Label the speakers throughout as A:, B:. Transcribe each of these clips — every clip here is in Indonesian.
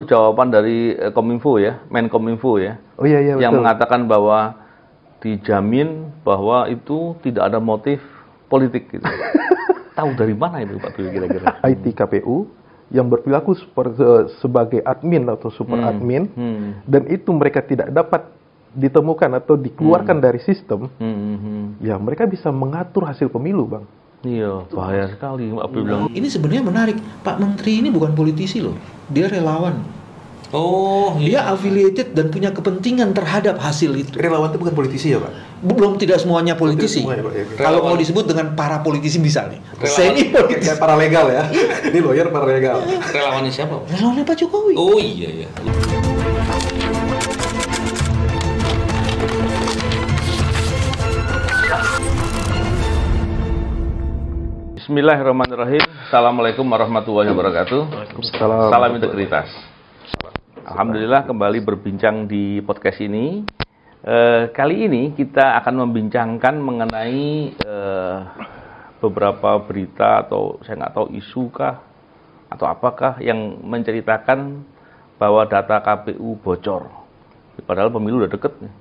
A: jawaban dari Kominfo ya, Menkominfo ya.
B: Oh iya
A: yang
B: betul.
A: mengatakan bahwa dijamin bahwa itu tidak ada motif politik gitu. Tahu dari mana itu Pak Bibi kira-kira?
B: IT KPU yang berperilaku sebagai admin atau super admin, dan itu mereka tidak dapat ditemukan atau dikeluarkan dari sistem, ya mereka bisa mengatur hasil pemilu, Bang.
A: Iya, bahaya sekali Pak Bibi bilang.
C: Ini sebenarnya menarik. Pak Menteri ini bukan politisi loh. Dia relawan.
A: Oh,
C: Dia affiliated dan punya kepentingan terhadap hasil itu.
B: Relawan itu bukan politisi ya, Pak?
C: Belum, tidak semuanya politisi.
B: Tidak semuanya, Pak, ya.
C: Kalau mau disebut dengan para politisi bisa nih.
A: Relawan.
C: Semi politisi.
B: Kayak paralegal ya. Ini lawyer paralegal.
A: Relawannya siapa?
C: Relawannya Pak Jokowi.
A: Oh iya ya. Bismillahirrahmanirrahim. Assalamualaikum warahmatullahi wabarakatuh. Salam integritas. Alhamdulillah kembali berbincang di podcast ini. Kali ini kita akan membincangkan mengenai beberapa berita atau saya nggak tahu isu kah atau apakah yang menceritakan bahwa data KPU bocor. Padahal pemilu udah deket nih.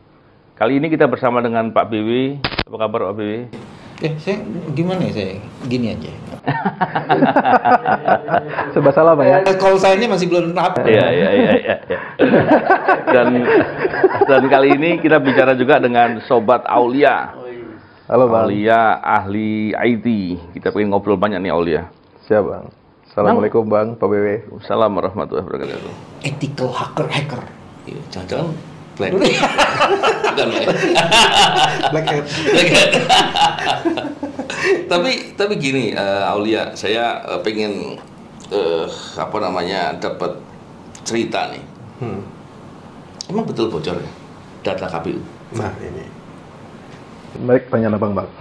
A: Kali ini kita bersama dengan Pak BW. Apa kabar Pak BW?
C: Saya gimana ya, saya gini aja.
B: Serba salah, Pak ya.
C: Call sign-nya masih belum apa.
A: Iya. Dan kali ini kita bicara juga dengan Sobat Aulia.
B: Halo, Bang.
A: Aulia ahli IT. Kita pengen ngobrol banyak nih Aulia.
B: Siap, Bang. Assalamualaikum, Bang, Pak BW.
A: Assalamualaikum warahmatullahi wabarakatuh.
C: Ethical hacker.
A: Iya, jangan-jangan black. Bukan ya.
B: Black hat.
A: Tapi gini, Aulia, saya pengen dapat cerita nih. Emang betul bocor ya data KPU?
B: Nah, ini. Baik, pertanyaan Abang, Bang.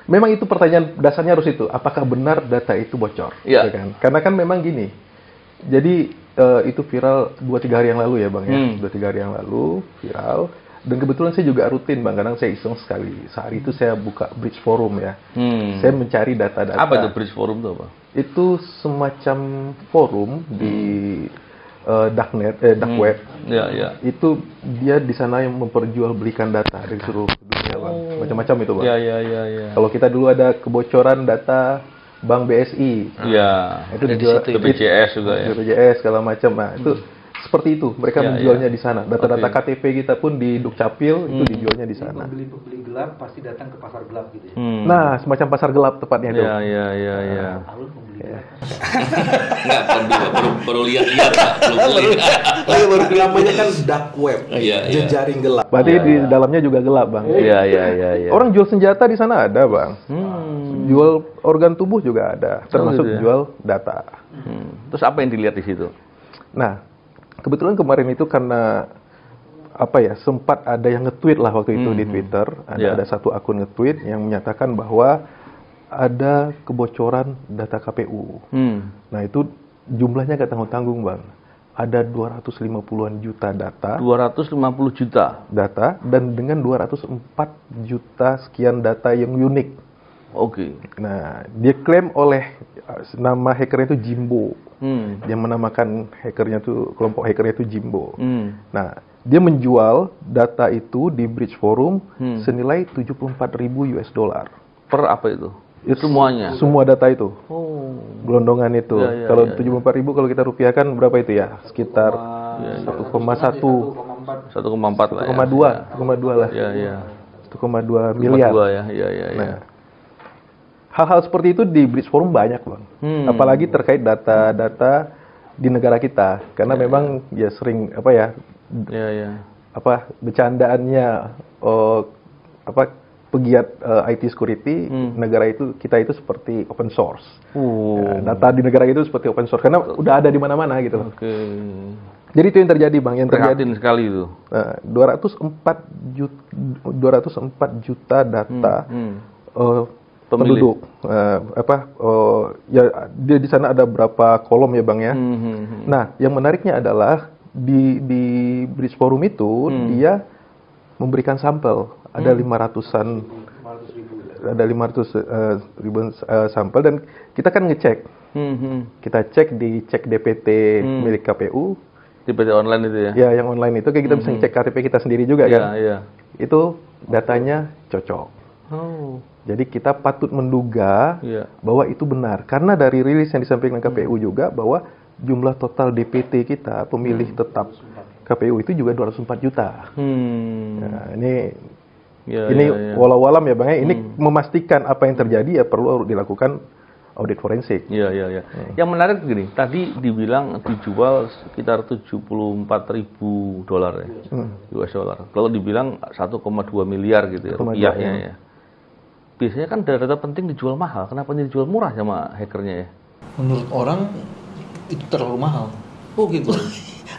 B: Memang itu pertanyaan dasarnya harus itu. Apakah benar data itu bocor?
A: Iya.
B: Ya kan? Karena kan memang gini. Jadi itu viral 2-3 hari yang lalu ya, Bang ya. 2-3 hari yang lalu viral. Dan kebetulan saya juga rutin, Bang. Kadang saya iseng sekali. Sehari itu saya buka Bridge Forum ya. Saya mencari data-data.
A: Apa itu Bridge Forum itu apa?
B: Itu semacam forum di dark web.
A: Ya.
B: Itu dia di sana yang memperjualbelikan data dari seluruh dunia, Bang. Macam-macam itu, Bang.
A: Ya.
B: Kalau kita dulu ada kebocoran data Bank BSI.
A: Ya.
B: Itu dijual
A: BPJS juga ya.
B: BPJS segala macam. Nah, itu seperti itu. Mereka menjualnya di sana. Data-data
A: Oke.
B: KTP kita pun di Dukcapil itu dijualnya di sana.
D: Pembeli gelap pasti datang ke pasar gelap gitu ya.
B: Nah, semacam pasar gelap tepatnya itu.
A: Ya.
D: Alun pembeli gelap.
A: Enggak perlu lihat-lihat Pak.
B: Baru namanya kan dark web.
A: Iya.
B: Jejaring gelap. Berarti di dalamnya juga gelap, Bang.
A: Iya.
B: Orang jual senjata di sana ada, Bang. Jual organ tubuh juga ada, termasuk
A: gitu ya?
B: jual data.
A: Terus apa yang dilihat di situ?
B: Nah, kebetulan kemarin itu karena sempat ada yang nge-tweet lah waktu itu di Twitter, ada satu akun nge-tweet yang menyatakan bahwa ada kebocoran data KPU. Nah, itu jumlahnya nggak tanggung-tanggung, Bang. Ada 250-an juta data.
A: 250 juta.
B: Data dan dengan 204 juta sekian data yang unik.
A: Oke.
B: Nah, dia klaim oleh nama hackernya itu Jimbo. Dia menamakan kelompok hackernya itu Jimbo. Nah, dia menjual data itu di Bridge Forum senilai 74.000 US dollar.
A: Per apa itu? Itu semuanya.
B: Semua data itu.
A: Oh.
B: Gelondongan itu.
A: Ya,
B: Kalau
A: ya.
B: 74.000 kalau kita rupiahkan berapa itu ya? Sekitar 1,1
A: 1,4 lah ya.
B: 1,2 lah.
A: Iya.
B: 1,2 miliar.
A: 1,2 ya. Iya.
B: Nah, hal-hal seperti itu di Bridge Forum banyak, Bang. Apalagi terkait data-data di negara kita, karena memang ya sering
A: Iya.
B: bercandaannya pegiat IT security negara kita itu seperti open source. Ya, data di negara itu seperti open source karena udah ada di mana-mana gitu.
A: Oke.
B: Jadi itu yang terjadi, Bang. Yang terjadi
A: Prihatin sekali itu.
B: 204 juta data penduduk. Dia di sana ada berapa kolom ya, Bang ya. Nah, yang menariknya adalah di Bridge Forum itu dia memberikan sampel. Ada 500 ribuan sampel dan kita kan ngecek Kita cek DPT milik KPU.
A: DPT online itu ya?
B: Ya, yang online itu kayak kita bisa cek KTP kita sendiri juga kan?
A: Iya.
B: Itu datanya cocok.
A: Oh.
B: Jadi kita patut menduga bahwa itu benar. Karena dari rilis yang disampaikan KPU juga bahwa jumlah total DPT kita, pemilih tetap KPU itu juga 204 juta. Nah, ini walau-walam ya Bang, ini memastikan apa yang terjadi ya perlu dilakukan audit forensik.
A: Iya. Yang menarik begini, tadi dibilang dijual sekitar 74.000 dolar ya, US dollar. Kalau dibilang 1,2 miliar gitu ya, rupiahnya ya. Biasanya kan data penting dijual mahal, kenapa ini dijual murah sama hackernya ya?
C: Menurut orang itu terlalu mahal. Oh gitu.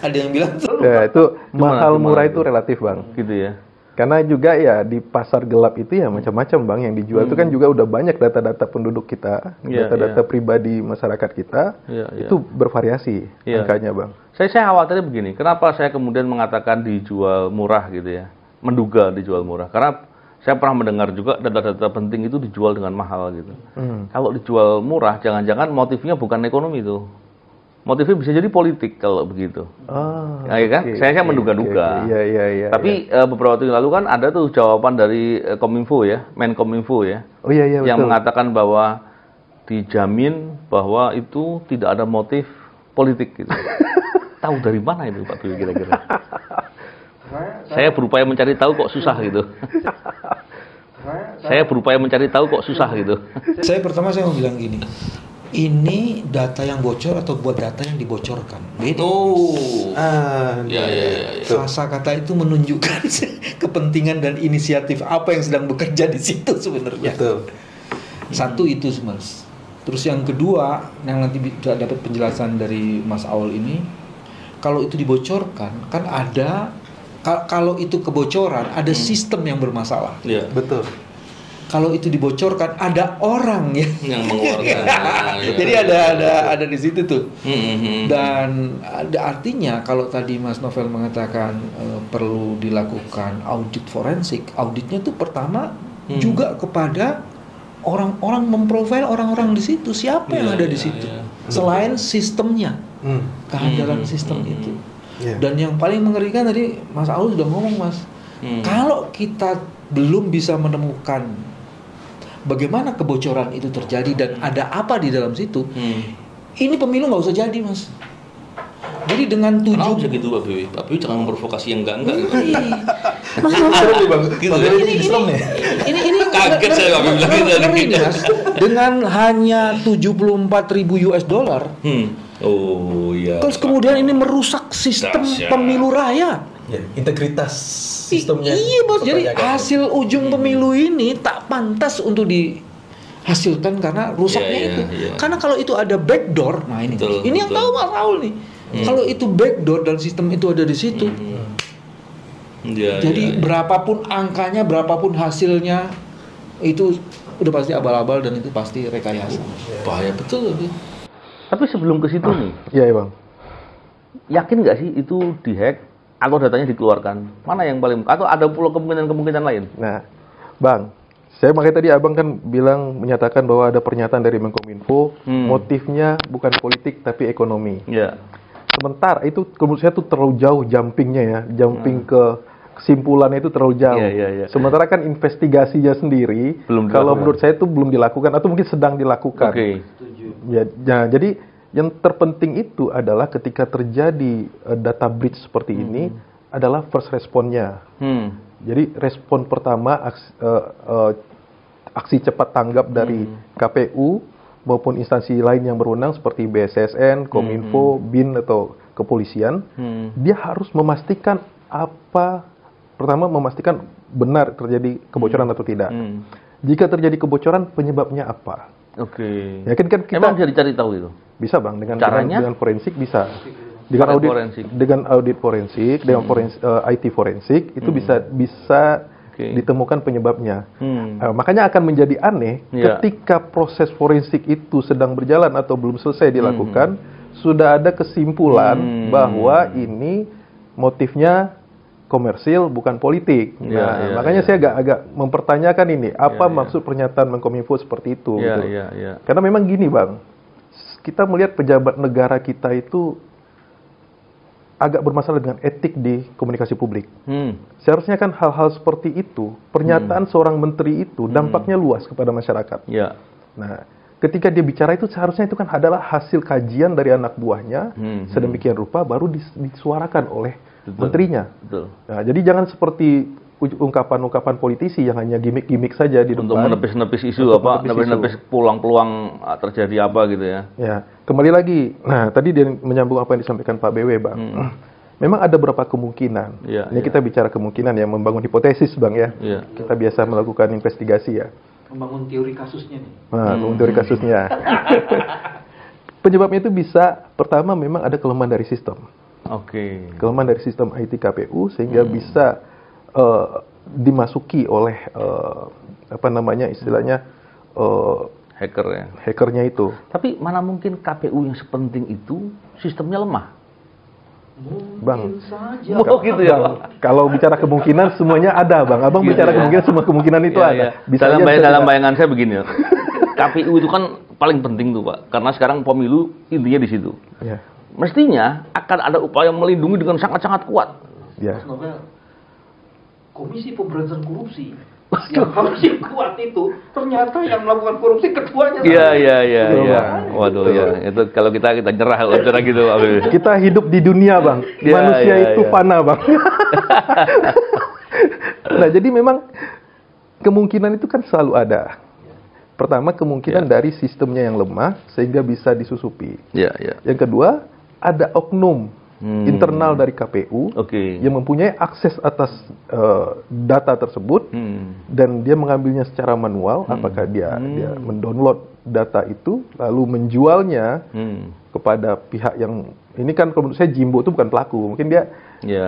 C: Ada yang bilang
B: ya, itu mahal murah itu relatif Bang.
A: Gitu ya.
B: Karena juga ya di pasar gelap itu ya macam-macam Bang, yang dijual itu kan juga udah banyak data-data penduduk kita, data-data pribadi masyarakat kita, itu bervariasi angkanya Bang.
A: Saya khawatirnya begini, kenapa saya kemudian mengatakan dijual murah gitu ya, menduga dijual murah, karena saya pernah mendengar juga data-data penting itu dijual dengan mahal gitu. Kalau dijual murah, jangan-jangan motifnya bukan ekonomi itu. Motifnya bisa jadi politik kalau begitu. Ya kan? Saya menduga-duga.
B: Iya.
A: Tapi beberapa waktu yang lalu kan ada tuh jawaban dari Kominfo ya, Menkominfo ya.
B: Oh iya,
A: yang
B: betul.
A: mengatakan bahwa dijamin bahwa itu tidak ada motif politik gitu. Tahu dari mana itu Pak Dewi kira-kira? Saya berupaya mencari tahu kok susah gitu. Saya berupaya mencari tahu kok susah gitu.
C: Saya pertama mau bilang gini. Ini data yang bocor atau buat data yang dibocorkan? Beda. Frasa kata itu menunjukkan kepentingan dan inisiatif apa yang sedang bekerja di situ sebenarnya.
B: Betul.
C: Satu itu Mas. Terus yang kedua, yang nanti dapat penjelasan dari Mas Aul ini, kalau itu dibocorkan, kan ada, kalau itu kebocoran, ada sistem yang bermasalah.
A: Iya,
B: betul.
C: Kalau itu dibocorkan, ada orang
A: yang mengeluarkan.
C: Jadi ada di situ tuh. Dan ada artinya kalau tadi Mas Novel mengatakan perlu dilakukan audit forensik, auditnya tuh pertama juga kepada orang-orang, memprofil orang-orang di situ, siapa yang ada di situ, selain sistemnya, kehandalan sistem itu. Dan yang paling mengerikan tadi Mas Aul sudah ngomong Mas, kalau kita belum bisa menemukan bagaimana kebocoran itu terjadi dan ada apa di dalam situ, ini pemilu nggak usah jadi Mas. Jadi dengan
A: Kenapa bisa gitu Pak Bibi? Pak Bibi jangan memprovokasi yang enggak.
C: Mas ini kaget saya Pak Bibi ngeri nih Mas. Dengan hanya 74.000 US dollar.
A: Oh iya.
C: Terus kemudian ini merusak sistem pemilu raya.
B: Ya, integritas sistemnya.
C: Iya Mas, jadi hasil ujung pemilu ini tak pantas untuk dihasilkan karena rusaknya itu. Karena kalau itu ada backdoor, nah ini yang tahu Mas Raul nih. Kalau itu backdoor dan sistem itu ada di situ. Jadi berapapun angkanya, berapapun hasilnya, itu udah pasti abal-abal dan itu pasti rekayasa.
A: Bahaya betul. Tapi sebelum ke situ nih.
B: Iya Bang.
A: Yakin nggak sih itu dihack? Atau datanya dikeluarkan? Mana yang paling, atau ada pula kemungkinan lain?
B: Nah, Bang, saya makanya tadi Abang kan bilang, menyatakan bahwa ada pernyataan dari Menkominfo, motifnya bukan politik tapi ekonomi.
A: Iya.
B: Sementara itu menurut saya tuh terlalu jauh jumpingnya ya, ke kesimpulannya itu terlalu jauh. Sementara kan investigasinya sendiri, kalau menurut saya itu belum dilakukan atau mungkin sedang dilakukan. Ya, jadi yang terpenting itu adalah ketika terjadi data breach seperti ini adalah first responnya. Jadi respon pertama aksi cepat tanggap dari KPU maupun instansi lain yang berwenang seperti BSSN, Kominfo, BIN atau kepolisian, dia harus memastikan pertama memastikan benar terjadi kebocoran atau tidak. Jika terjadi kebocoran, penyebabnya apa? Ya kan kita
A: emang bisa dicari tahu itu?
B: Bisa Bang, dengan forensik bisa.
A: Dengan
B: audit forensik, dengan IT forensik itu bisa ditemukan penyebabnya. Makanya akan menjadi aneh ketika proses forensik itu sedang berjalan atau belum selesai dilakukan, sudah ada kesimpulan bahwa ini motifnya komersil bukan politik. Makanya saya agak mempertanyakan ini, apa maksud pernyataan Menkominfo seperti itu? Karena memang gini Bang, kita melihat pejabat negara kita itu agak bermasalah dengan etik di komunikasi publik. Seharusnya kan hal-hal seperti itu, pernyataan seorang menteri itu dampaknya luas kepada masyarakat.
A: Ya.
B: Nah, ketika dia bicara itu seharusnya itu kan adalah hasil kajian dari anak buahnya, sedemikian rupa baru disuarakan oleh menterinya.
A: Betul.
B: Nah, jadi jangan seperti ungkapan-ungkapan politisi yang hanya gimmick-gimmick saja di
A: Untuk
B: depan.
A: menepis-nepis isu apa, menepis peluang-peluang terjadi apa gitu ya.
B: Ya, kembali lagi. Nah, tadi dia menyambung apa yang disampaikan Pak BW, Bang. Memang ada beberapa kemungkinan. Ini kita bicara kemungkinan yang membangun hipotesis, Bang ya. Kita biasa melakukan investigasi ya.
D: Membangun teori kasusnya nih.
B: Nah, membangun teori kasusnya. Penyebabnya itu bisa, pertama memang ada kelemahan dari sistem.
A: Oke.
B: Kelemahan dari sistem IT KPU sehingga bisa dimasuki oleh apa namanya istilahnya
A: Hacker ya.
B: hackernya itu.
A: Tapi mana mungkin KPU yang sepenting itu sistemnya lemah?
B: Bang,
A: Oh gitu ya, Bang.
B: kalau bicara kemungkinan semuanya ada, Bang. Abang
A: Gitu
B: bicara
A: ya.
B: kemungkinan, semua kemungkinan itu
A: Iya,
B: ada.
A: iya.
B: Bisa
A: dalam,
B: aja, bisa
A: dalam
B: tidak.
A: bayangan saya begini ya. KPU itu kan paling penting tuh, Pak. Karena sekarang pemilu intinya di situ.
B: Ya,
A: Mestinya akan ada upaya melindungi dengan sangat-sangat kuat.
B: ya.
D: Mas Novel, Komisi Pemberantasan Korupsi yang harusnya kuat itu ternyata yang melakukan korupsi ketuanya.
A: Iya, iya, iya,
B: Betul,
A: iya.
B: Bang.
A: Waduh
B: Betul.
A: ya, itu kalau kita nyerah wawancara gitu, Abang.
B: Kita hidup di dunia, Bang.
A: Ya,
B: Manusia
A: ya,
B: itu
A: ya.
B: fana, Bang. Nah, jadi memang kemungkinan itu kan selalu ada. Pertama, kemungkinan dari sistemnya yang lemah sehingga bisa disusupi.
A: Iya, iya.
B: Yang kedua, ada oknum internal dari KPU
A: Oke.
B: yang mempunyai akses atas data tersebut dan dia mengambilnya secara manual. Apakah dia mendownload data itu lalu menjualnya kepada pihak yang ini kan kalau menurut saya Jimbo itu bukan pelaku, mungkin dia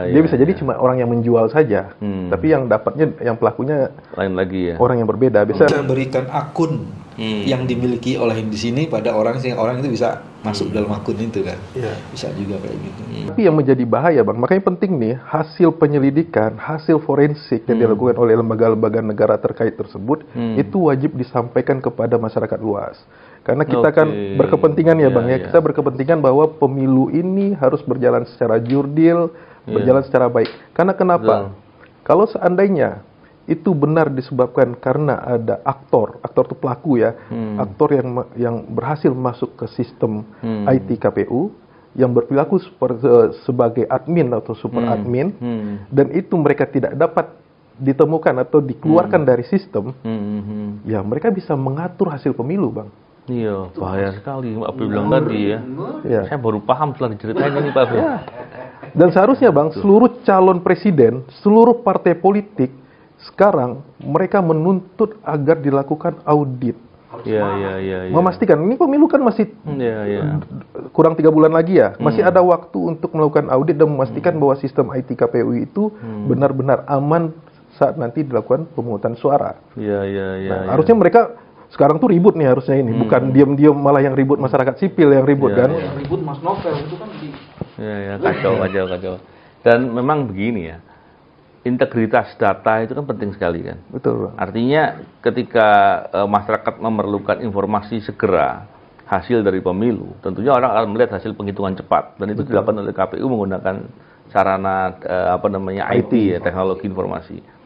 B: bisa jadi cuma orang yang menjual saja, tapi yang dapatnya yang pelakunya
A: Lain lagi ya.
B: orang yang berbeda. Bisa
C: Bisa berikan akun yang dimiliki oleh di sini pada orang sehingga orang itu bisa masuk dalam akun itu kan.
B: Iya.
C: Bisa juga kayak gitu.
B: Tapi yang menjadi bahaya, Bang, makanya penting nih hasil penyelidikan, hasil forensik yang dilakukan oleh lembaga-lembaga negara terkait tersebut itu wajib disampaikan kepada masyarakat luas. Karena kita kan berkepentingan ya, Bang ya. Kita berkepentingan bahwa pemilu ini harus berjalan secara jurdil, berjalan secara baik. Karena kenapa? Kalau seandainya itu benar disebabkan karena ada aktor itu pelaku ya, aktor yang berhasil masuk ke sistem IT KPU yang berperilaku sebagai admin atau super admin dan itu mereka tidak dapat ditemukan atau dikeluarkan dari sistem, ya mereka bisa mengatur hasil pemilu, Bang.
A: Iya, bahaya sekali. Pak Abdul bilang tadi ya.
B: Ya.
A: Saya baru paham setelah diceritain ini, Pak Abdul.
B: Dan seharusnya, Bang, seluruh calon presiden, seluruh partai politik sekarang mereka menuntut agar dilakukan audit.
A: Iya.
B: Memastikan ini pemilu kan masih
A: Iya.
B: kurang 3 bulan lagi ya, masih ada waktu untuk melakukan audit dan memastikan bahwa sistem IT KPU itu benar-benar aman saat nanti dilakukan pemungutan suara.
A: Iya.
B: Nah, harusnya mereka sekarang tuh ribut nih harusnya ini, bukan diam-diam malah yang ribut masyarakat sipil yang ribut kan.
D: Yang ribut Mas Novel itu kan di
A: Iya, kacau. Dan memang begini ya. Integritas data itu kan penting sekali kan.
B: Betul, Bang.
A: Artinya ketika masyarakat memerlukan informasi segera hasil dari pemilu, tentunya orang akan melihat hasil penghitungan cepat dan itu dilakukan oleh KPU menggunakan sarana IT ya, teknologi informasi.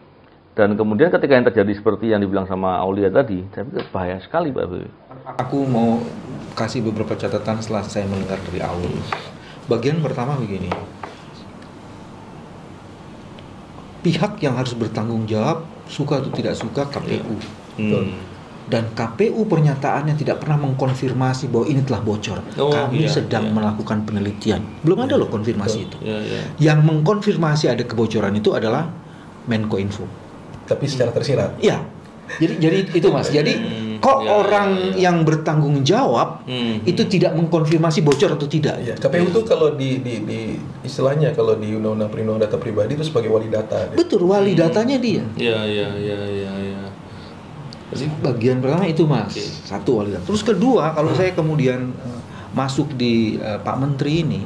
A: Dan kemudian ketika yang terjadi seperti yang dibilang sama Aulia tadi, saya pikir bahaya sekali, Pak Bewi.
C: Aku mau kasih beberapa catatan setelah saya mendengar dari awal. Bagian pertama begini. Pihak yang harus bertanggung jawab, suka atau tidak suka, KPU. Dan KPU pernyataannya tidak pernah mengkonfirmasi bahwa ini telah bocor. Kami sedang melakukan penelitian. Belum ada loh konfirmasi itu. Yang mengkonfirmasi ada kebocoran itu adalah Menkominfo.
B: Tapi secara tersirat.
C: Ya. Jadi itu Mas. Jadi kok orang yang bertanggung jawab itu tidak mengkonfirmasi bocor atau tidak?
B: Ya, KPU itu kalau di istilahnya kalau di Undang-Undang Perlindungan Data Pribadi itu sebagai wali data.
C: Betul, wali datanya dia.
A: Iya.
C: Jadi bagian pertama itu Mas. Satu wali data. Terus kedua, kalau saya kemudian masuk di Pak Menteri ini,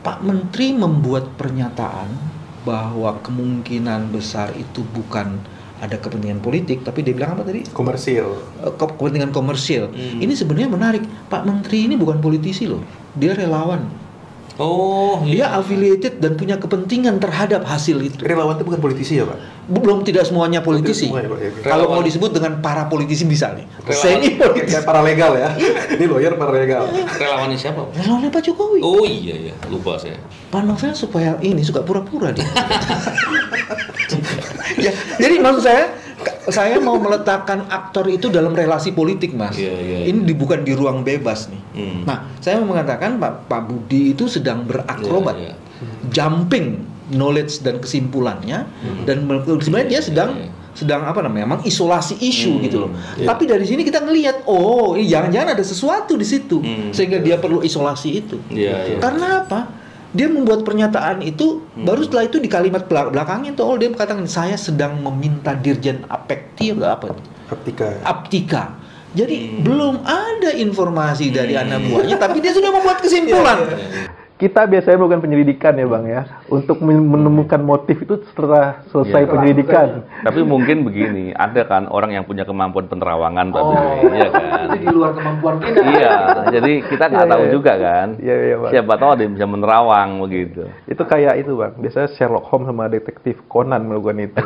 C: Pak Menteri membuat pernyataan bahwa kemungkinan besar itu bukan ada kepentingan politik, tapi dia bilang apa tadi?
B: Komersil.
C: Kepentingan komersil. Ini sebenarnya menarik. Pak Menteri ini bukan politisi loh, dia relawan.
E: Oh,
C: Dia affiliated dan punya kepentingan terhadap hasil itu.
B: Relawan itu bukan politisi ya, Pak?
C: Belum, tidak semuanya politisi.
B: Tidak semuanya, Pak, ya.
C: Kalau mau disebut dengan para politisi bisa nih.
E: Relawan.
C: Semi politisi.
B: Kayak paralegal ya. Ini lawyer paralegal.
E: relawannya siapa?
C: Relawannya Pak Jokowi.
E: Oh iya, lupa saya.
C: Pak Novel supaya ini suka pura-pura dia. Ya, jadi maksud saya mau meletakkan aktor itu dalam relasi politik, Mas.
E: Iya.
C: Ini bukan di ruang bebas nih. Nah, saya mau mengatakan Pak Budi itu sedang berakrobat,
E: Iya.
C: jumping knowledge dan kesimpulannya, dan sebenarnya dia sedang apa namanya, mengisolasi isu gitu loh. Tapi dari sini kita ngelihat, oh, ini jangan-jangan ada sesuatu di situ, sehingga dia perlu isolasi itu.
E: Iya.
C: Karena apa? Dia membuat pernyataan itu, baru setelah itu di kalimat belakangnya itu, dia mengatakan saya sedang meminta Dirjen Apekti atau apa? Aptika. Jadi belum ada informasi dari anak buahnya, tapi dia sudah membuat kesimpulan.
B: Kita biasanya melakukan penyelidikan ya Bang ya, untuk menemukan motif itu setelah selesai penyelidikan.
A: Tapi mungkin begini, ada kan orang yang punya kemampuan penerawangan, Pak Budi, iya kan?
D: Itu di luar kemampuan kita.
A: Iya, jadi kita nggak tahu juga kan.
B: Iya, Bang.
A: Siapa tahu ada yang bisa menerawang begitu.
B: Itu kayak itu Bang, biasanya Sherlock Holmes sama detektif Conan melakukan itu.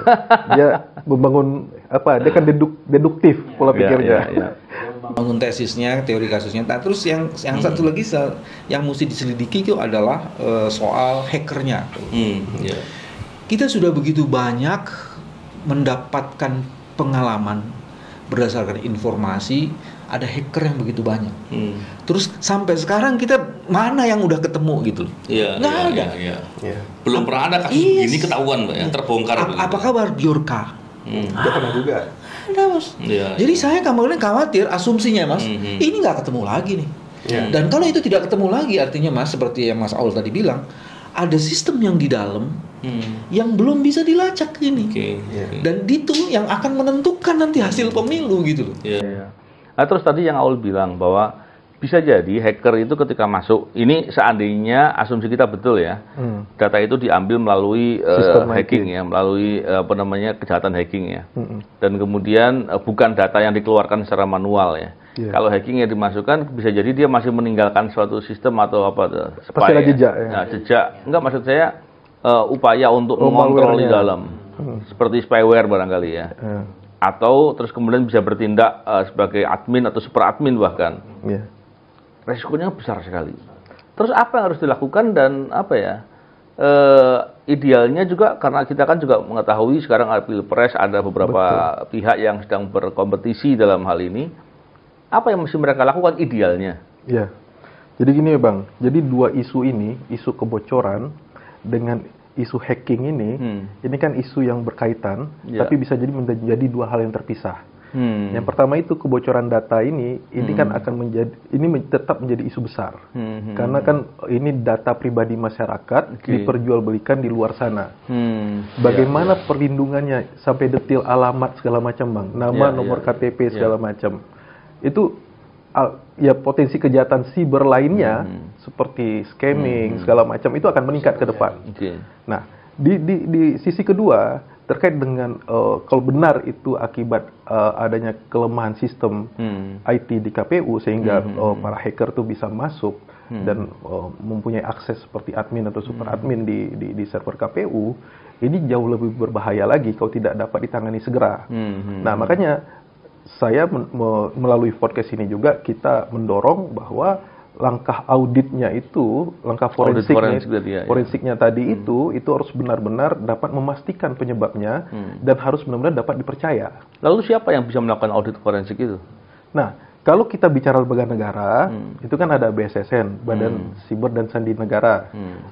B: Dia membangun dia kan deduktif pola pikirnya.
A: Iya.
C: Bangun tesisnya, teori kasusnya. Nah, terus yang satu lagi yang mesti diselidiki itu adalah soal hackernya.
E: Iya.
C: Kita sudah begitu banyak mendapatkan pengalaman berdasarkan informasi, ada hacker yang begitu banyak. Terus sampai sekarang kita mana yang udah ketemu gitu?
E: Iya.
C: Nggak ada.
E: Iya. Belum pernah ada kasus ini ketahuan, Mbak, ya, terbongkar.
C: Apa kabar Bjorka?
B: Dia pernah juga.
C: Ada, Mas.
E: Iya.
C: Jadi saya kemarin khawatir asumsinya, Mas, ini nggak ketemu lagi nih. Dan kalau itu tidak ketemu lagi, artinya Mas, seperti yang Mas Aul tadi bilang, ada sistem yang di dalam yang belum bisa dilacak ini. Dan itu yang akan menentukan nanti hasil pemilu gitu loh.
A: Iya. Nah, terus tadi yang Aul bilang bahwa bisa jadi hacker itu ketika masuk, ini seandainya asumsi kita betul ya, data itu diambil melalui hacking ya, melalui kejahatan hacking ya, dan kemudian bukan data yang dikeluarkan secara manual ya. Kalau hacking yang dimasukkan, bisa jadi dia masih meninggalkan suatu sistem atau apa,
B: pasti ada jejak ya.
A: Nah, jejak, enggak, maksud saya upaya untuk mengontrol di dalam, seperti spyware barangkali ya. Atau terus kemudian bisa bertindak sebagai admin atau super admin bahkan. Resikonya besar sekali. Terus apa yang harus dilakukan dan apa ya? Idealnya juga karena kita kan juga mengetahui sekarang ada Pilpres, ada beberapa pihak yang sedang berkompetisi dalam hal ini. Apa yang mesti mereka lakukan idealnya? Ya.
B: Jadi gini ya Bang, jadi dua isu ini, isu kebocoran dengan isu hacking ini kan isu yang berkaitan, tapi bisa jadi menjadi dua hal yang terpisah. Yang pertama itu kebocoran data ini kan akan tetap menjadi isu besar, karena kan ini data pribadi masyarakat diperjualbelikan di luar sana. Bagaimana perlindungannya sampai detail alamat segala macam Bang, nama, nomor KTP segala macam, itu ya potensi kejahatan siber lainnya seperti scamming segala macam itu akan meningkat ke depan. Nah di sisi kedua, terkait dengan kalau benar itu akibat adanya kelemahan sistem IT di KPU sehingga para hacker tuh bisa masuk dan mempunyai akses seperti admin atau super admin di server KPU, ini jauh lebih berbahaya lagi kalau tidak dapat ditangani segera. Nah makanya saya melalui podcast ini juga kita mendorong bahwa langkah auditnya itu, langkah forensiknya tadi itu harus benar-benar dapat memastikan penyebabnya dan harus benar-benar dapat dipercaya.
A: Lalu siapa yang bisa melakukan audit forensik itu?
B: Nah, kalau kita bicara lembaga negara, itu kan ada BSSN, Badan Siber dan Sandi Negara,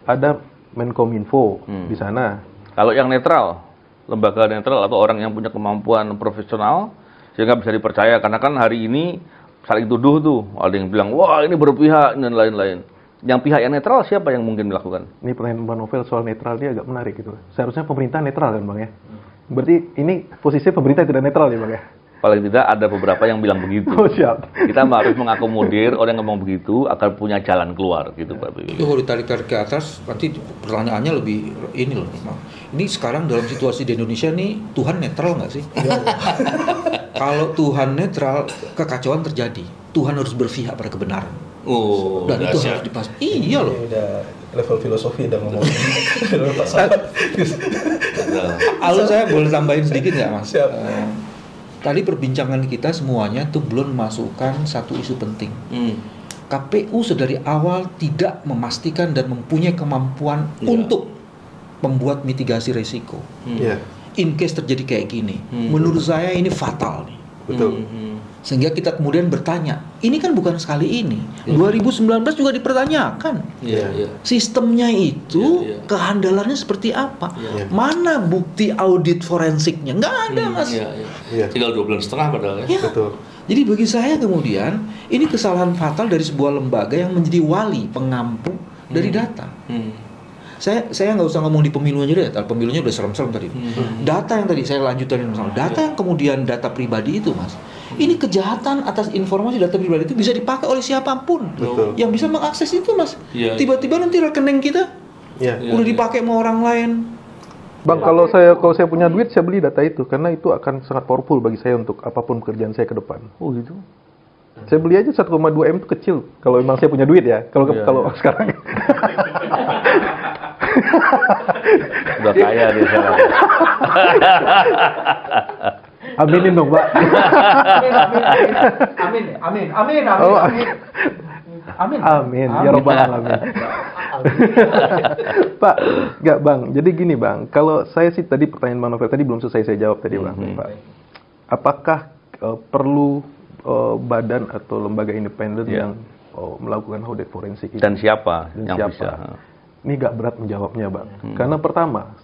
B: ada Menkominfo di sana.
A: Kalau yang netral, lembaga netral atau orang yang punya kemampuan profesional sehingga bisa dipercaya, karena kan hari ini saling tuduh tuh, ada yang bilang wah ini berpihak dan lain-lain. Yang pihak yang netral siapa yang mungkin melakukan?
B: Ini pertanyaan Bang Novel soal netral dia agak menarik gitu. Seharusnya pemerintah netral kan Bang ya. Berarti ini posisinya pemerintah tidak netral ya Bang ya.
A: Paling tidak ada beberapa yang bilang begitu.
B: Oh, siap.
A: Kita harus mengakomodir orang yang ngomong begitu agar punya jalan keluar gitu Pak
C: Itu
A: Bibi.
C: kalau ditarik-tarik ke atas, nanti pertanyaannya lebih ini loh. Ini sekarang dalam situasi di Indonesia nih, Tuhan netral nggak sih? Kalau Tuhan netral, kekacauan terjadi. Tuhan harus berpihak pada kebenaran.
E: Oh,
C: Dan itu
E: dahsyat.
C: harus dipas. Iya loh.
B: Ini udah level filosofi udah ngomong.
C: Lalu saya boleh tambahin sedikit nggak Mas?
B: Siap.
C: Tadi perbincangan kita semuanya tuh belum masukkan satu isu penting. KPU sedari awal tidak memastikan dan mempunyai kemampuan untuk membuat mitigasi resiko.
B: Iya,
C: In case terjadi kayak gini, menurut saya ini fatal nih.
B: betul.
C: Sehingga kita kemudian bertanya, ini kan bukan sekali ini. 2019 juga dipertanyakan.
E: Iya, iya.
C: Sistemnya itu
E: Iya, iya.
C: kehandalannya seperti apa?
B: Iya.
C: Mana bukti audit forensiknya? Nggak ada, Mas.
E: Iya, iya.
B: Iya.
E: Tinggal 2 bulan setengah padahal ya.
C: Ya.
B: Betul.
C: Jadi bagi saya kemudian ini kesalahan fatal dari sebuah lembaga yang menjadi wali pengampu dari data. Saya nggak usah ngomong di pemilunya deh, pemilunya udah serem-serem tadi. Data yang tadi saya lanjutin sama data yang kemudian data pribadi itu, Mas. Ini kejahatan atas informasi data pribadi itu bisa dipakai oleh siapapun
B: Betul.
C: yang bisa mengakses itu, Mas.
E: Iya.
C: Tiba-tiba nanti rekening kita
B: Iya.
E: Iya.
C: udah dipakai sama orang lain.
B: Bang, kalau saya punya duit, saya beli data itu karena itu akan sangat powerful bagi saya untuk apapun pekerjaan saya ke depan.
A: Oh gitu.
B: Saya beli aja 1,2 M itu kecil kalau memang saya punya duit ya. Kalau
A: Iya,
B: kalau
A: iya.
B: sekarang
A: Udah kaya dia sekarang.
B: aminin dong, Pak.
D: Amin.
B: Oh,
D: Amin.
B: Amin. Ya Rabbal Alamin. Pak, enggak Bang. Jadi gini Bang, kalau saya sih tadi pertanyaan Bang Novel tadi belum selesai saya jawab tadi Bang. Pak. Apakah perlu badan atau lembaga independen yang melakukan audit forensik itu?
A: Dan siapa
B: Dan
A: yang
B: siapa?
A: bisa?
B: Ini nggak berat menjawabnya Bang. Karena pertama,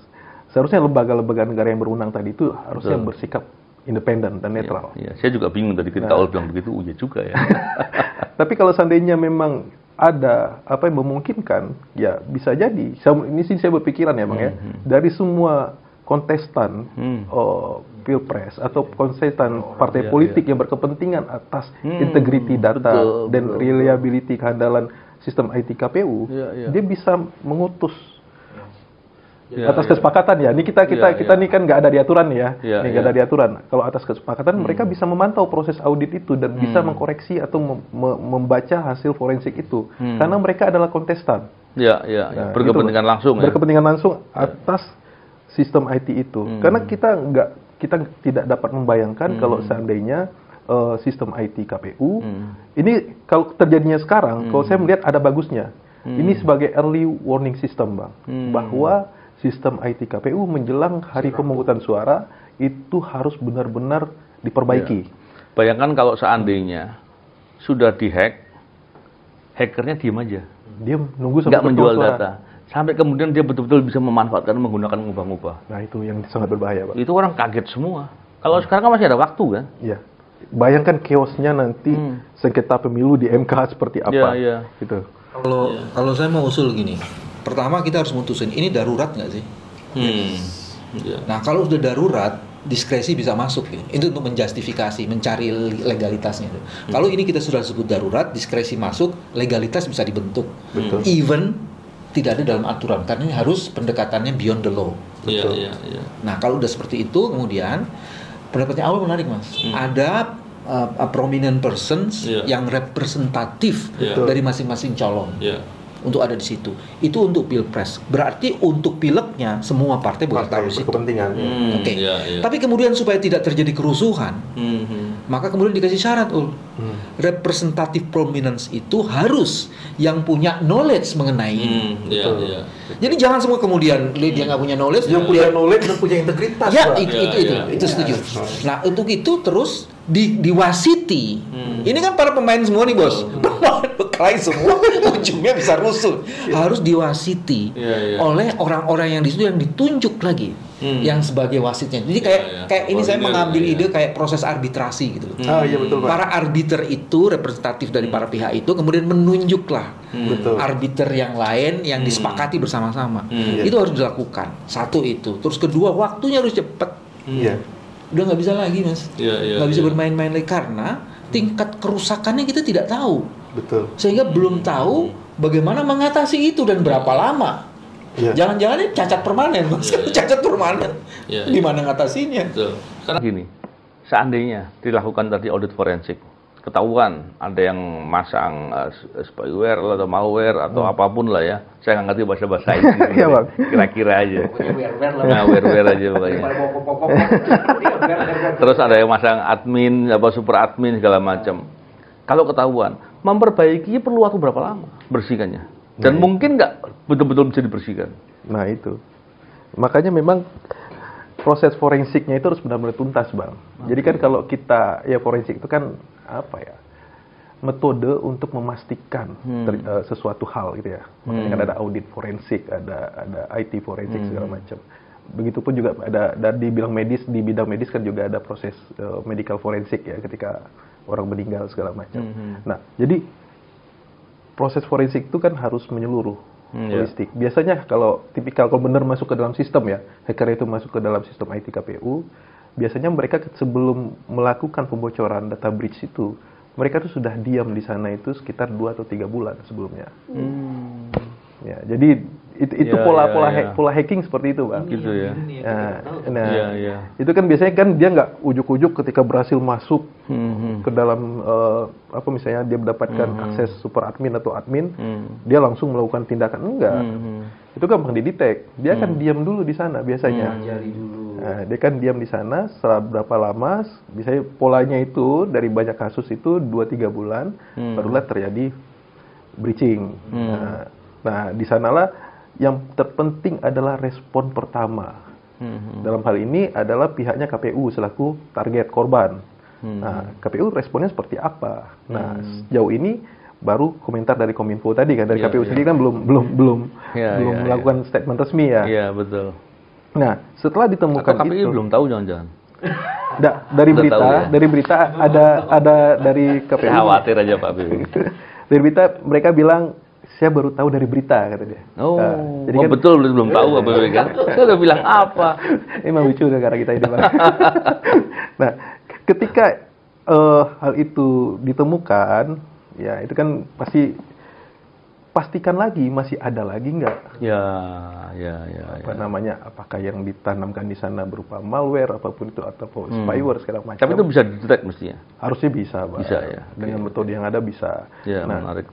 B: seharusnya lembaga-lembaga negara yang berwenang tadi itu harusnya
A: Betul.
B: bersikap independen dan netral.
A: Iya, saya juga bingung tadi ketika Ol bilang begitu, iya juga ya.
B: Tapi kalau seandainya memang ada apa yang memungkinkan, ya bisa jadi. Ini sih saya berpikiran ya Bang ya. Dari semua kontestan pilpres atau kontestan partai politik yang berkepentingan atas integrity data
A: betul,
B: dan
A: betul,
B: reliability kehandalan sistem IT KPU,
A: Iya.
B: dia bisa mengutus
A: Iya,
B: atas
A: iya.
B: kesepakatan ya. Ini kita
A: Iya.
B: nih kan nggak ada di aturan nih ya.
A: Iya,
B: Ini nggak
A: iya.
B: ada di aturan. Kalau atas kesepakatan mereka bisa memantau proses audit itu dan bisa mengkoreksi atau membaca hasil forensik itu. Karena mereka adalah kontestan.
A: Iya, iya,
B: Nah,
A: berkepentingan
B: itu,
A: langsung ya.
B: berkepentingan langsung atas sistem IT itu. Karena kita tidak dapat membayangkan kalau seandainya sistem IT KPU ini kalau terjadinya sekarang, kalau saya melihat ada bagusnya. Ini sebagai early warning system, Bang, bahwa sistem IT KPU menjelang hari pemungutan suara itu harus benar-benar diperbaiki.
A: Bayangkan kalau seandainya sudah dihack, hackernya diem aja,
B: Dia nunggu sampai
A: nggak menjual
B: pemungutan
A: data,
B: suara.
A: sampai kemudian dia betul-betul bisa memanfaatkan menggunakan ngubah-ngubah.
B: Nah, itu yang sangat berbahaya, Pak.
A: Itu orang kaget semua. Kalau sekarang kan masih ada waktu kan?
B: Iya. Bayangkan chaosnya nanti sengketa pemilu di MK seperti apa.
A: Iya.
B: Gitu.
C: Kalau saya mau usul gini, pertama kita harus mutusin ini darurat nggak sih?
E: Iya.
C: Nah kalau sudah darurat, diskresi bisa masuk ya. Itu untuk menjustifikasi, mencari legalitasnya. Kalau ini kita sudah sebut darurat, diskresi masuk, legalitas bisa dibentuk.
B: Betul.
C: Even tidak ada dalam aturan, karena ini harus pendekatannya beyond the law.
E: Iya, iya, iya.
C: Nah kalau udah seperti itu, kemudian pendapatnya awal menarik Mas. Ada prominent persons
E: Iya.
C: yang representatif
E: Iya.
C: dari masing-masing calon.
E: Iya.
C: Untuk ada di situ. Itu untuk pilpres. Berarti untuk pileknya semua partai boleh taruh di situ.
B: berkepentingan.
C: Oke.
E: Iya, iya.
C: Tapi kemudian supaya tidak terjadi kerusuhan, maka kemudian dikasih syarat, representative prominence itu harus yang punya knowledge mengenai ini.
E: Iya, iya.
C: Jadi jangan semua kemudian dia nggak punya knowledge,
B: Yang punya knowledge dan punya integritas.
C: ya
B: Pak.
C: itu setuju. Nah untuk itu terus diwasiti. Ini kan para pemain semua nih bos, berkelahi semua, ujungnya bisa rusuh. Harus diwasiti
E: Iya, iya.
C: oleh orang-orang yang di situ yang ditunjuk lagi, yang sebagai wasitnya. Jadi kayak ini saya mengambil ide kayak proses arbitrasi gitu.
B: Ah, iya betul, Pak.
C: Para arbiter itu representatif dari para pihak itu kemudian menunjuklah
B: Betul.
C: arbiter yang lain yang disepakati bersama-sama.
B: Iya.
C: Itu harus dilakukan. Satu itu. Terus kedua waktunya harus cepat.
B: Iya.
C: udah nggak bisa lagi, Mas. Nggak bisa
E: iya.
C: bermain-main lagi karena tingkat kerusakannya kita tidak tahu.
B: Betul.
C: Sehingga belum tahu bagaimana mengatasi itu dan berapa lama.
B: Iya.
C: Jangan-jangan ini cacat permanen, Mas. Cacat permanen.
E: Iya, iya.
C: Gimana ngatasinya?
E: Betul.
A: Karena gini, seandainya dilakukan tadi audit forensik, ketahuan ada yang masang spyware atau malware atau apapun lah ya, saya nggak ngerti bahasa IT,
B: Iya, Bang.
A: kira-kira aja.
D: Pokoknya wear-wear lah.
A: Nah, wear aja pokoknya.
D: Daripada bawa pokok-pokok.
A: Terus ada yang masang admin, apa super admin segala macam. Kalau ketahuan, memperbaiki perlu waktu berapa lama bersihkannya? Dan mungkin nggak betul-betul bisa dibersihkan.
B: Nah itu, makanya memang proses forensiknya itu harus benar-benar tuntas, Bang. Jadi kan kalau kita, ya forensik itu kan apa ya, metode untuk memastikan sesuatu hal gitu ya. Makanya kan ada audit forensik, ada IT forensik segala macam. Begitupun juga ada di bidang medis kan juga ada proses medical forensik ya ketika orang meninggal segala macam. Nah, jadi proses forensik itu kan harus menyeluruh, holistik. Biasanya kalau tipikal kalau benar masuk ke dalam sistem ya, hacker itu masuk ke dalam sistem IT KPU, biasanya mereka sebelum melakukan pembocoran data breach itu, mereka tuh sudah diam di sana itu sekitar 2 atau 3 bulan sebelumnya. Ya, jadi itu
A: Ya,
B: pola hacking seperti itu, Bang.
A: Gitu ya.
B: Nah,
A: Iya.
B: itu kan biasanya kan dia nggak ujuk-ujuk ketika berhasil masuk ke dalam apa misalnya dia mendapatkan akses super admin atau admin, dia langsung melakukan tindakan enggak. Itu gampang didetek. Dia akan diam dulu di sana biasanya.
D: Pelajari dulu.
B: Nah, dia kan diam di sana setelah berapa lama, misalnya polanya itu dari banyak kasus itu 2-3 bulan barulah terjadi breaching. Nah, di sanalah yang terpenting adalah respon pertama. Dalam hal ini adalah pihaknya KPU selaku target korban. Nah, KPU responnya seperti apa? Nah, sejauh ini baru komentar dari Kominfo tadi kan, dari KPU sendiri kan belum melakukan statement resmi ya.
A: Iya, betul.
B: Nah, setelah ditemukan
A: Atau KPU
B: itu,
A: belum tahu jangan-jangan.
B: dari
A: Udah
B: berita,
A: tahu ya?
B: dari berita ada dari KPU.
A: Khawatir aja Pak Bibi.
B: Dari berita mereka bilang saya baru tahu dari berita kata dia.
A: Oh,
B: Jadi
A: oh,
B: kan
A: betul belum tahu Pak Bibi kan? Saya udah bilang apa?
B: emang lucu negara kita ini, Bang. Nah, ketika hal itu ditemukan, ya itu kan pastikan lagi masih ada lagi nggak?
A: Ya.
B: Apa namanya? Apakah yang ditanamkan di sana berupa malware apapun itu atau spyware segala macam?
A: Tapi itu bisa didetek mestinya.
B: Harusnya bisa, Bang.
A: Bisa, ya.
B: Dengan metode yang ada bisa.
A: Ya,
B: Nah,
A: menarik.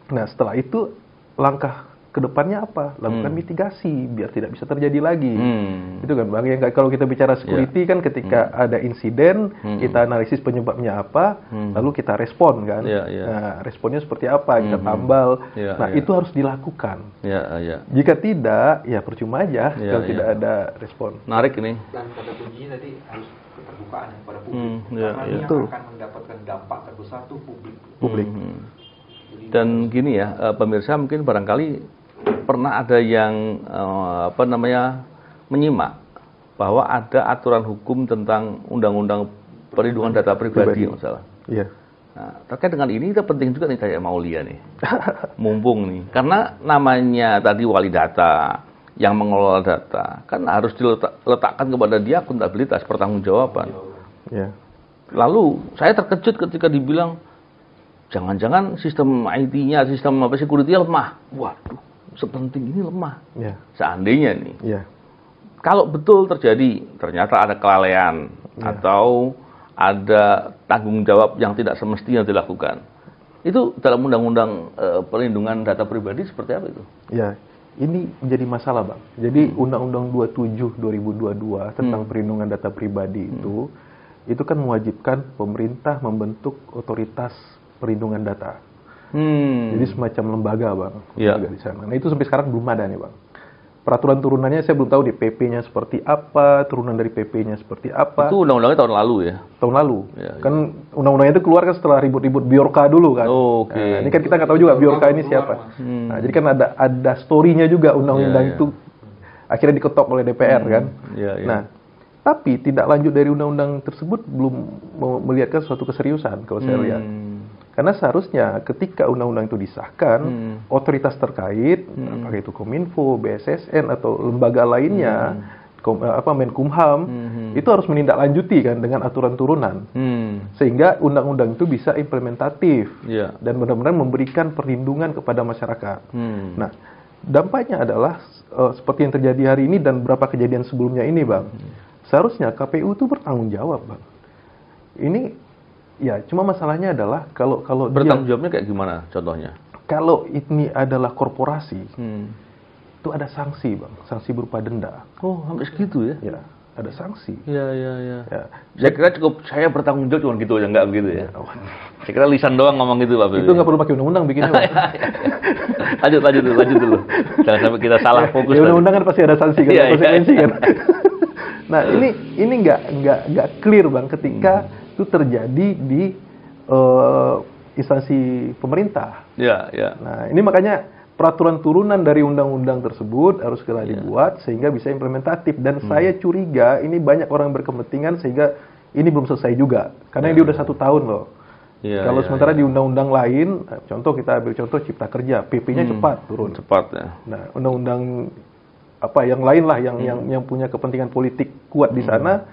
B: Nah, setelah itu langkah kedepannya apa? Lakukan mitigasi biar tidak bisa terjadi lagi. Itu kan, Bang. Yang kalau kita bicara security kan ketika ada insiden, kita analisis penyebabnya apa, lalu kita respon kan. Nah, responnya seperti apa? Kita tambal. Nah, itu harus dilakukan.
A: Ya.
B: Jika tidak, ya percuma aja kalau tidak ada respon.
A: Menarik ini.
D: Dan kata kuncinya tadi harus keterbukaan ya pada publik.
A: Ya,
D: Karena
A: ya.
D: yang
B: Betul.
D: akan mendapatkan dampak terbesar itu publik.
B: Publik.
A: Dan gini ya, pemirsa mungkin barangkali pernah ada yang menyimak bahwa ada aturan hukum tentang undang-undang perlindungan data pribadi masalah.
B: Iya.
A: Nah, terkait dengan ini kita penting juga nih kayak Maulia nih, mumpung nih, karena namanya tadi wali data yang mengelola data kan harus diletakkan kepada dia akuntabilitas, pertanggungjawaban.
B: Iya.
A: Lalu saya terkejut ketika dibilang jangan-jangan sistem IT-nya, sistem security-nya lemah. Waduh, sepenting ini lemah.
B: Iya.
A: Seandainya nih,
B: Iya.
A: kalau betul terjadi, ternyata ada kelalaian atau ada tanggung jawab yang tidak semestinya dilakukan. Itu dalam undang-undang perlindungan data pribadi seperti apa itu?
B: Ya, ini menjadi masalah, Bang. Jadi Undang-Undang 27 2022 tentang perlindungan data pribadi itu kan mewajibkan pemerintah membentuk otoritas perlindungan data. Jadi semacam lembaga, Bang.
A: Iya.
B: Lembaga di sana. Nah, itu sampai sekarang belum ada nih, Bang. Peraturan turunannya saya belum tahu di PP-nya seperti apa, turunan dari PP-nya seperti apa.
A: Itu undang-undangnya tahun lalu ya?
B: Tahun lalu.
A: Ya,
B: Kan undang-undangnya itu keluar kan setelah ribut-ribut Biorka dulu kan.
A: Oh, oke.
B: Nah, ini kan kita nggak tahu juga Biorka ini siapa. Nah, jadi kan ada story-nya juga undang-undang itu akhirnya diketok oleh DPR kan.
A: Iya.
B: Nah, tapi tidak lanjut dari undang-undang tersebut belum melihatkan suatu keseriusan kalau saya lihat. Karena seharusnya ketika undang-undang itu disahkan, otoritas terkait, apakah itu Kominfo, BSSN atau lembaga lainnya, Menkumham itu harus menindaklanjuti kan dengan aturan turunan, sehingga undang-undang itu bisa implementatif dan benar-benar memberikan perlindungan kepada masyarakat. Nah, dampaknya adalah seperti yang terjadi hari ini dan beberapa kejadian sebelumnya ini, Bang. Seharusnya KPU itu bertanggung jawab, Bang. Ini ya, cuma masalahnya adalah kalau
A: bertanggung jawabnya kayak gimana contohnya?
B: Kalau ini adalah korporasi, itu ada sanksi, Bang. Sanksi berupa denda.
A: Oh, sampai segitu ya?
B: Ya, ada sanksi.
A: Ya.
B: Ya.
A: Saya kira cukup saya bertanggung jawab cuma gitu aja, nggak begitu ya? Saya kira lisan doang ngomong gitu, Pak.
B: Itu nggak perlu pakai undang-undang bikinnya, Bang.
A: lanjut dulu. Jangan sampai kita salah fokus.
B: Ya, undang-undang kan pasti ada sanksi kan, konsekuensi kan. Nah, ini nggak clear, Bang, ketika itu terjadi di instansi pemerintah.
A: Ya.
B: Nah, ini makanya peraturan turunan dari undang-undang tersebut harus segera dibuat sehingga bisa implementatif. Dan saya curiga ini banyak orang yang berkepentingan sehingga ini belum selesai juga. Karena ini udah 1 tahun loh. Kalau sementara di undang-undang lain, kita ambil contoh Cipta Kerja, PP-nya cepat turun.
A: Cepat ya.
B: Nah, undang-undang yang lain lah yang punya kepentingan politik kuat di sana,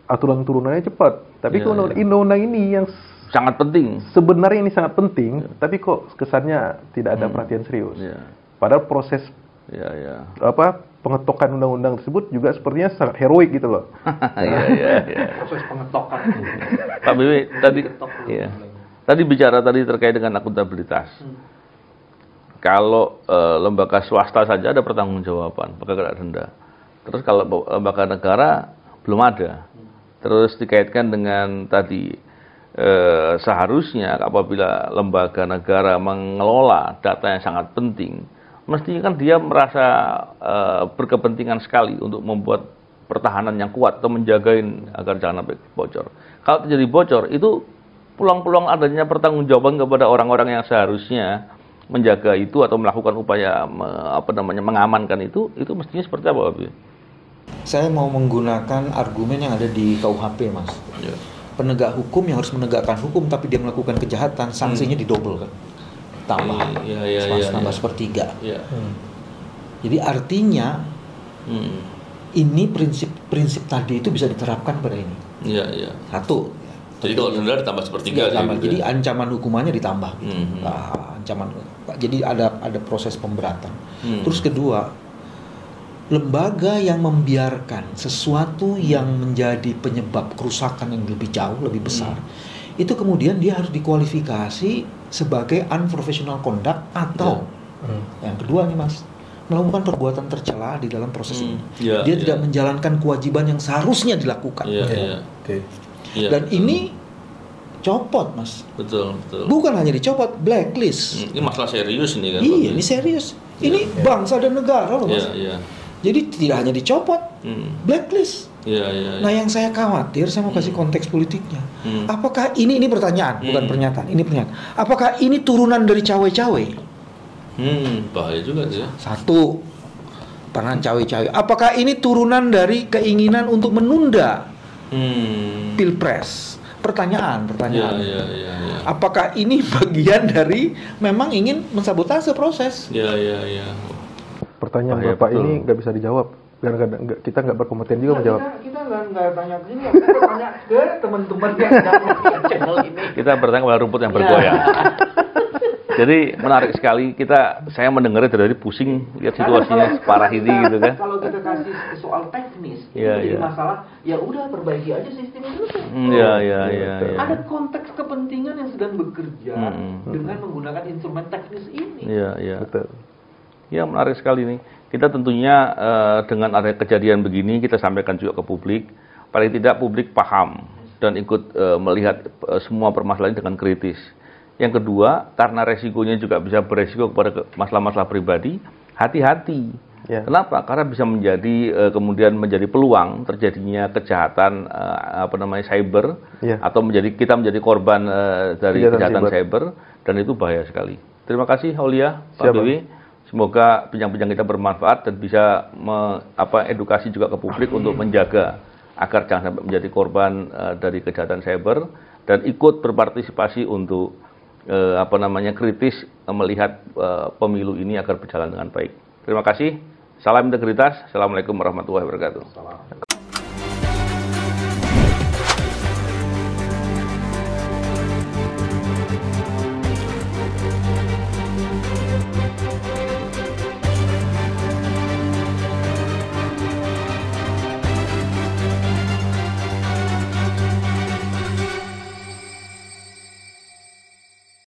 B: aturan turunannya cepat. Tapi undang-undang ini yang
A: sangat penting.
B: Sebenarnya ini sangat penting, tapi kok kesannya tidak ada perhatian serius. Padahal proses pengetokan undang-undang tersebut juga sepertinya sangat heroik gitu loh.
D: Proses pengetokan.
A: Pak Bibi tadi bicara terkait dengan akuntabilitas. Kalau lembaga swasta saja ada pertanggungjawaban, pakai kena denda. Terus kalau lembaga negara belum ada. Terus dikaitkan dengan tadi seharusnya apabila lembaga negara mengelola data yang sangat penting, mestinya kan dia merasa berkepentingan sekali untuk membuat pertahanan yang kuat atau menjagain agar jangan sampai bocor. Kalau terjadi bocor, itu peluang-peluang adanya pertanggungjawaban kepada orang-orang yang seharusnya menjaga itu atau melakukan upaya mengamankan itu mestinya seperti apa, Pak?
C: Saya mau menggunakan argumen yang ada di KUHP, Mas. Penegak hukum yang harus menegakkan hukum tapi dia melakukan kejahatan, sanksinya didobel kan. Tambah sepertiga. Jadi artinya ini prinsip tadi itu bisa diterapkan pada ini. Satu.
E: Jadi kalau denda ditambah sepertiga.
C: Jadi ancaman hukumannya ditambah. Jadi ada proses pemberatan. Terus kedua, lembaga yang membiarkan sesuatu yang menjadi penyebab kerusakan yang lebih jauh, lebih besar, itu kemudian dia harus dikualifikasi sebagai unprofessional conduct atau yang kedua nih, Mas, melakukan perbuatan tercela di dalam proses ini. Dia tidak menjalankan kewajiban yang seharusnya dilakukan. Dan ini copot, Mas.
E: Betul.
C: Bukan hanya dicopot, blacklist.
E: Ini masalah serius ini kan.
C: Iya, ini serius. Ini bangsa dan negara loh, Mas. Jadi tidak hanya dicopot, blacklist. Nah, yang saya khawatir, saya mau kasih konteks politiknya. Apakah ini pertanyaan, bukan pernyataan. Ini pernyataan. Apakah ini turunan dari cawe-cawe?
E: Bahaya juga sih.
C: Satu, pernah cawe-cawe. Apakah ini turunan dari keinginan untuk menunda pilpres? Pertanyaan. Apakah ini bagian dari memang ingin mensabotase proses?
B: Pertanyaan Bapak ini nggak bisa dijawab. Kita nggak berkompeten juga menjawab.
D: Kita nggak tanya ke sini, kita tanya ke teman-teman yang nggak channel ini.
A: Kita bertanya kepada rumput yang bergoyang. Jadi menarik sekali. Saya mendengarnya dari pusing lihat situasinya separah ini gitu kan.
D: Kalau kita kasih soal teknis, jadi masalah, ya udah perbaiki aja sistem itu. Ada konteks kepentingan yang sedang bekerja dengan menggunakan instrumen teknis ini.
B: Betul.
A: Ya, menarik sekali nih. Kita tentunya dengan ada kejadian begini kita sampaikan juga ke publik. Paling tidak publik paham dan ikut melihat semua permasalahan dengan kritis. Yang kedua, karena resikonya juga bisa beresiko kepada masalah-masalah pribadi, hati-hati. Kenapa? Karena bisa kemudian menjadi peluang terjadinya kejahatan cyber atau kita menjadi korban dari kejahatan cyber, dan itu bahaya sekali. Terima kasih Aulia, Pak Bibi. Semoga bincang-bincang kita bermanfaat dan bisa edukasi juga ke publik untuk menjaga agar jangan sampai menjadi korban dari kejahatan cyber dan ikut berpartisipasi untuk kritis melihat pemilu ini agar berjalan dengan baik. Terima kasih. Salam integritas. Assalamualaikum warahmatullahi wabarakatuh.
B: Salam.